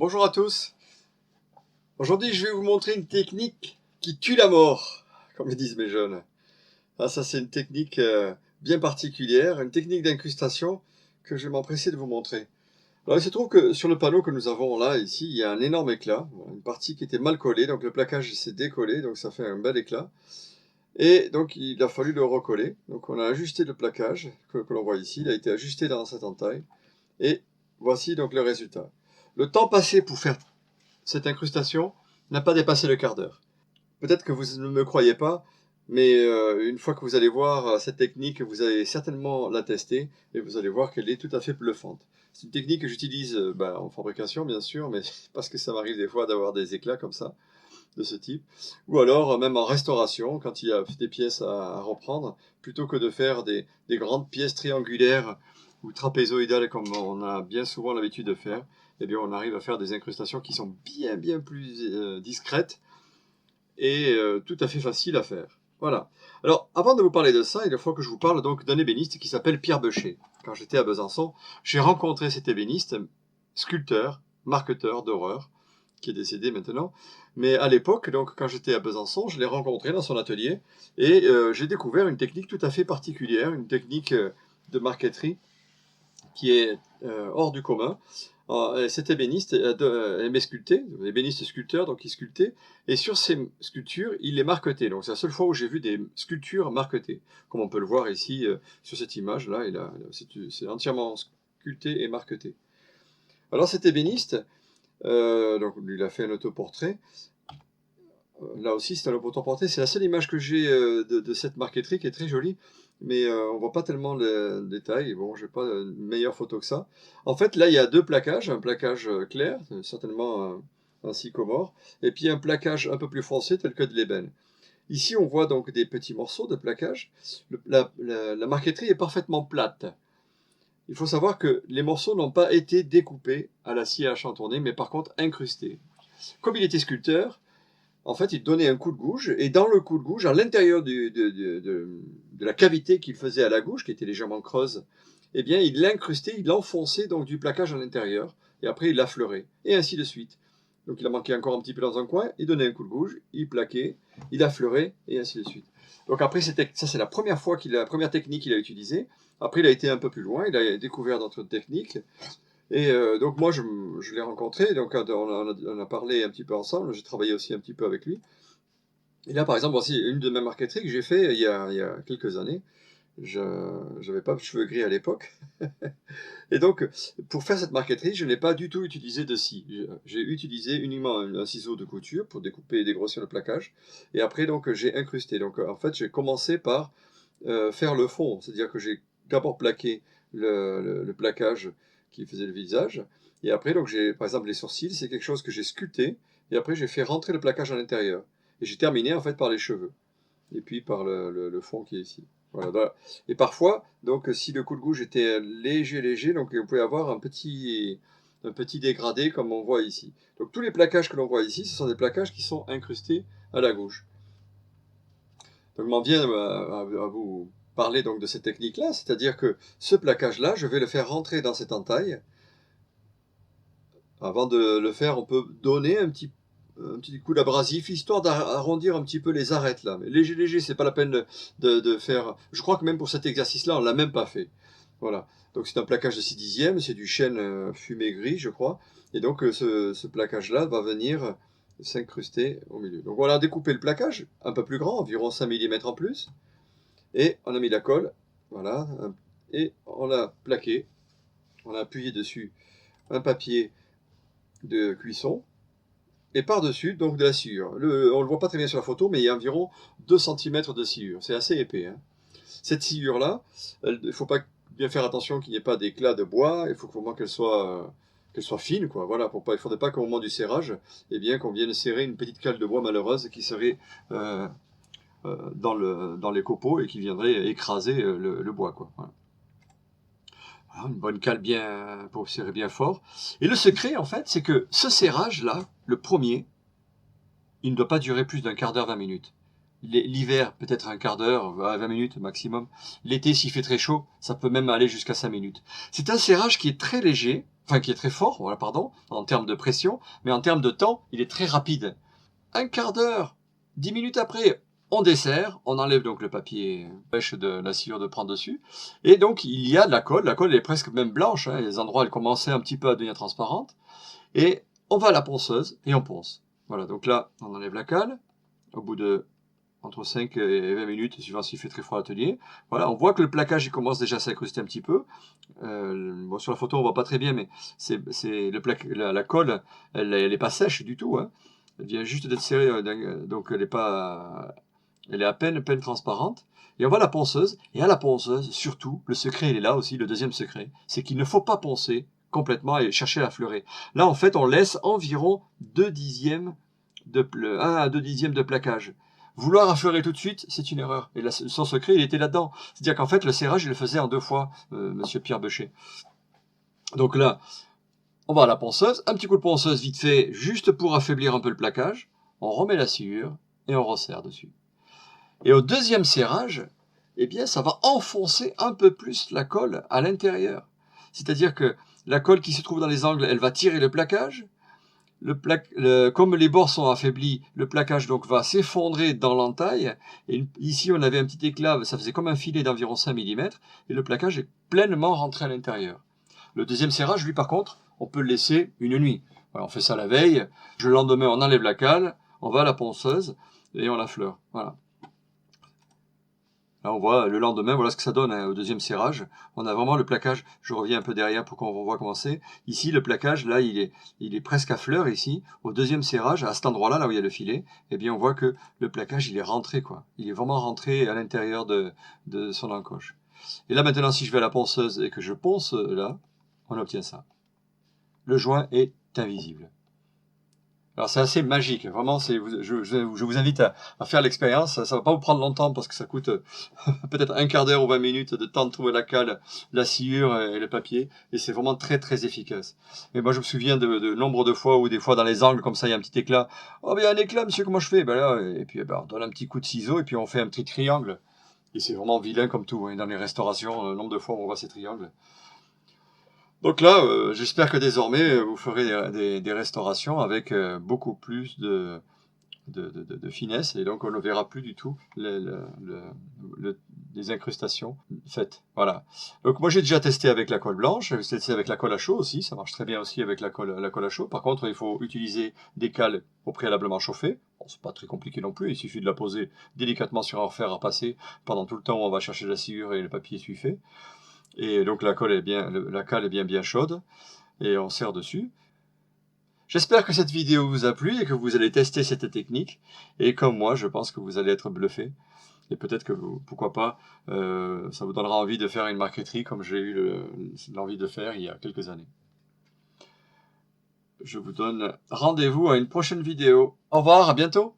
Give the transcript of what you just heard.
Bonjour à tous. Aujourd'hui, je vais vous montrer une technique qui tue la mort, comme le disent mes jeunes. Ah, ça, c'est une technique bien particulière, une technique d'incrustation que je vais m'empresser de vous montrer. Alors, il se trouve que sur le panneau que nous avons là, ici, il y a un énorme éclat, une partie qui était mal collée, donc le plaquage s'est décollé, donc ça fait un bel éclat. Et donc, il a fallu le recoller. Donc, on a ajusté le plaquage que l'on voit ici, il a été ajusté dans cette entaille. Et voici donc le résultat. Le temps passé pour faire cette incrustation n'a pas dépassé le quart d'heure. Peut-être que vous ne me croyez pas, mais une fois que vous allez voir cette technique, vous allez certainement la tester et vous allez voir qu'elle est tout à fait bluffante. C'est une technique que j'utilise en fabrication, bien sûr, mais parce que ça m'arrive des fois d'avoir des éclats comme ça, de ce type. Ou alors même en restauration, quand il y a des pièces à reprendre, plutôt que de faire des grandes pièces triangulaires ou trapézoïdales comme on a bien souvent l'habitude de faire, eh bien on arrive à faire des incrustations qui sont bien plus discrètes et tout à fait faciles à faire. Voilà. Alors, avant de vous parler de ça, il faut que je vous parle donc d'un ébéniste qui s'appelle Pierre Beuchet. Quand j'étais à Besançon, j'ai rencontré cet ébéniste, sculpteur, marqueteur d'horreur, qui est décédé maintenant. Mais à l'époque, donc quand j'étais à Besançon, je l'ai rencontré dans son atelier et j'ai découvert une technique tout à fait particulière, une technique de marqueterie qui est hors du commun. Cet ébéniste aimait sculpter, ébéniste sculpteur, donc il sculptait, et sur ces sculptures, il les marquetait. Donc c'est la seule fois où j'ai vu des sculptures marquetées, comme on peut le voir ici sur cette image-là, c'est entièrement sculpté et marqueté. Alors cet ébéniste, donc il a fait un autoportrait. Là aussi, c'est un autoportrait. C'est la seule image que j'ai de cette marqueterie qui est très jolie, mais on voit pas tellement le détail. Bon, j'ai pas une meilleure photo que ça. En fait, là, il y a deux plaquages. Un plaquage clair, certainement un sycomore, et puis un plaquage un peu plus foncé, tel que de l'ébène. Ici, on voit donc des petits morceaux de plaquage. La marqueterie est parfaitement plate. Il faut savoir que les morceaux n'ont pas été découpés à la scie à chantourner, mais par contre incrustés. Comme il était sculpteur, en fait, il donnait un coup de gouge, et dans le coup de gouge, à l'intérieur de la cavité qu'il faisait à la gouge, qui était légèrement creuse, eh bien, il l'incrustait, il enfonçait donc du plaquage à l'intérieur, et après il l'affleurait, et ainsi de suite. Donc il a manqué encore un petit peu dans un coin, il donnait un coup de gouge, il plaquait, il affleurait, et ainsi de suite. Donc après, ça c'est la première fois la première technique qu'il a utilisée. Après, il a été un peu plus loin, il a découvert d'autres techniques, et donc moi, je l'ai rencontré, donc on a parlé un petit peu ensemble, j'ai travaillé aussi un petit peu avec lui. Et là, par exemple, voici une de mes marqueteries que j'ai fait il y a quelques années. Je n'avais pas de cheveux gris à l'époque. Et donc, pour faire cette marqueterie, je n'ai pas du tout utilisé de scie. J'ai utilisé uniquement un ciseau de couture pour découper et dégrossir le plaquage. Et après, donc, j'ai incrusté. Donc, en fait, j'ai commencé par faire le fond. C'est-à-dire que j'ai d'abord plaqué le plaquage qui faisait le visage. Et après, donc, par exemple, les sourcils, c'est quelque chose que j'ai sculpté. Et après, j'ai fait rentrer le plaquage à l'intérieur. Et j'ai terminé, en fait, par les cheveux. Et puis par le fond qui est ici. Voilà. Et parfois, donc, si le coup de gouge était léger, donc vous pouvez avoir un petit dégradé comme on voit ici. Donc tous les plaquages que l'on voit ici, ce sont des plaquages qui sont incrustés à la gouge. Donc m'en vient à vous parler donc de cette technique-là, c'est-à-dire que ce plaquage-là, je vais le faire rentrer dans cette entaille. Avant de le faire, on peut donner un petit coup d'abrasif, histoire d'arrondir un petit peu les arêtes là. Mais léger, c'est pas la peine de faire. Je crois que même pour cet exercice-là, on l'a même pas fait. Voilà. Donc c'est un plaquage de 6/10, c'est du chêne fumé gris, je crois. Et donc ce plaquage-là va venir s'incruster au milieu. Donc voilà, découper le plaquage, un peu plus grand, environ 5 mm en plus. Et on a mis la colle, voilà, et on l'a plaqué. On a appuyé dessus un papier de cuisson. Et par-dessus, donc de la sciure. On ne le voit pas très bien sur la photo, mais il y a environ 2 cm de sciure. C'est assez épais. Hein. Cette sciure-là, il ne faut pas bien faire attention qu'il n'y ait pas d'éclat de bois. Il faut vraiment qu'elle soit fine. Quoi. Voilà, il ne faudrait pas qu'au moment du serrage, eh bien, qu'on vienne serrer une petite cale de bois malheureuse qui serait dans les copeaux et qui viendrait écraser le bois. Quoi. Voilà. Alors, une bonne cale pour serrer bien fort. Et le secret, en fait, c'est que ce serrage-là, le premier, il ne doit pas durer plus d'un quart d'heure, 20 minutes. L'hiver, peut-être un quart d'heure, 20 minutes maximum. L'été, s'il fait très chaud, ça peut même aller jusqu'à 5 minutes. C'est un serrage qui est très léger, enfin qui est très fort, voilà, pardon, en termes de pression, mais en termes de temps, il est très rapide. Un quart d'heure, 10 minutes après, on dessert, on enlève donc le papier pêche de la sciure de prendre dessus, et donc il y a de la colle elle est presque même blanche, hein, les endroits elle commençait un petit peu à devenir transparente, et on va à la ponceuse et on ponce. Voilà, donc là on enlève la cale, au bout de entre 5 et 20 minutes, suivant s'il fait très froid à l'atelier. Voilà, on voit que le plaquage il commence déjà à s'incruster un petit peu. Bon, sur la photo on voit pas très bien, mais la colle, elle n'est pas sèche du tout, hein. Elle vient juste d'être serrée, donc elle est à peine transparente. Et on va à la ponceuse, et à la ponceuse, surtout, le secret il est là aussi, le deuxième secret, c'est qu'il ne faut pas poncer complètement et chercher à fleurer. Là en fait on laisse environ 1 à 2 dixièmes de plaquage. Vouloir affleurer tout de suite, c'est une erreur. Et là, son secret, il était là-dedans. C'est-à-dire qu'en fait, le serrage, il le faisait en 2 fois, monsieur Pierre Beuchet. Donc là, on va à la ponceuse, un petit coup de ponceuse vite fait, juste pour affaiblir un peu le plaquage. On remet la sciure et on resserre dessus. Et au deuxième serrage, eh bien, ça va enfoncer un peu plus la colle à l'intérieur. C'est-à-dire que la colle qui se trouve dans les angles, elle va tirer le plaquage. Comme les bords sont affaiblis, le plaquage donc va s'effondrer dans l'entaille. Et ici, on avait un petit éclat, ça faisait comme un filet d'environ 5 mm, et le plaquage est pleinement rentré à l'intérieur. Le deuxième serrage, lui, par contre, on peut le laisser une nuit. Voilà, on fait ça la veille. Le lendemain, on enlève la cale, on va à la ponceuse et on la fleure. Voilà. Là, on voit le lendemain, voilà ce que ça donne, hein, au deuxième serrage. On a vraiment le plaquage. Je reviens un peu derrière pour qu'on voit comment c'est. Ici, le plaquage, là, il est presque à fleur ici. Au deuxième serrage, à cet endroit-là, là où il y a le filet, eh bien, on voit que le plaquage, il est rentré, quoi. Il est vraiment rentré à l'intérieur de son encoche. Et là, maintenant, si je vais à la ponceuse et que je ponce là, on obtient ça. Le joint est invisible. Alors c'est assez magique, vraiment, je vous invite à faire l'expérience, ça va pas vous prendre longtemps parce que ça coûte peut-être un quart d'heure ou 20 minutes de temps de trouver la cale, la sciure et le papier, et c'est vraiment très très efficace. Et moi je me souviens de nombre de fois où des fois dans les angles comme ça il y a un petit éclat, oh ben il y a un éclat monsieur, comment je fais? Ben là, et puis ben, on donne un petit coup de ciseau et puis on fait un petit triangle, et c'est vraiment vilain comme tout, hein, dans les restaurations, le nombre de fois où on voit ces triangles. Donc là, j'espère que désormais, vous ferez des restaurations avec beaucoup plus de finesse, et donc on ne verra plus du tout les incrustations faites. Voilà. Donc moi j'ai déjà testé avec la colle blanche, j'ai testé avec la colle à chaud aussi, ça marche très bien aussi avec la colle à chaud. Par contre, il faut utiliser des cales au préalablement chauffées. Bon, c'est pas très compliqué non plus, il suffit de la poser délicatement sur un fer à passer pendant tout le temps où on va chercher la sciure et le papier suiffé. Et donc la cale est bien chaude et on serre dessus. J'espère que cette vidéo vous a plu et que vous allez tester cette technique. Et comme moi, je pense que vous allez être bluffé. Et peut-être que pourquoi pas, ça vous donnera envie de faire une marqueterie comme j'ai eu l'envie de faire il y a quelques années. Je vous donne rendez-vous à une prochaine vidéo. Au revoir, à bientôt.